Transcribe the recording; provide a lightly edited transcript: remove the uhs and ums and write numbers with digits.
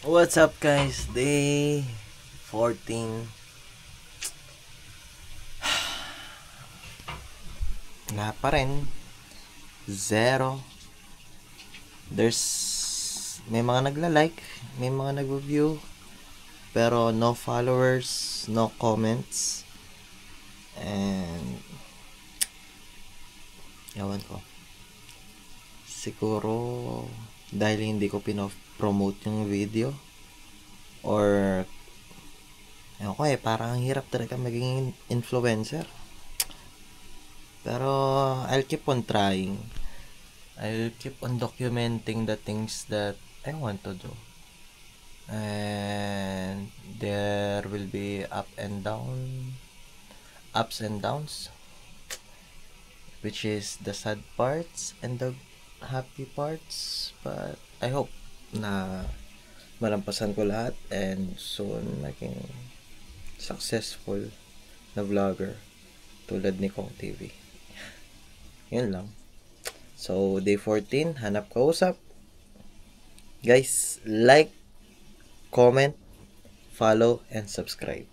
What's up guys? Day 14. Wala pa rin. Zero. May mga nagla-like, may mga nag-view, pero no followers, no comments. And ewan ko. Siguro dahil hindi ko pinopromote yung video, or ewan ko parang ang hirap talaga maging influencer. Pero I'll keep on trying. I'll keep on documenting the things that I want to do. And there will be ups and downs, which is the sad parts and the happy parts. But I hope na malampasan ko lahat and soon maging successful na vlogger tulad ni Kong TV. Yun lang. So, day 14, hanap kausap. Guys, like, comment, follow, and subscribe.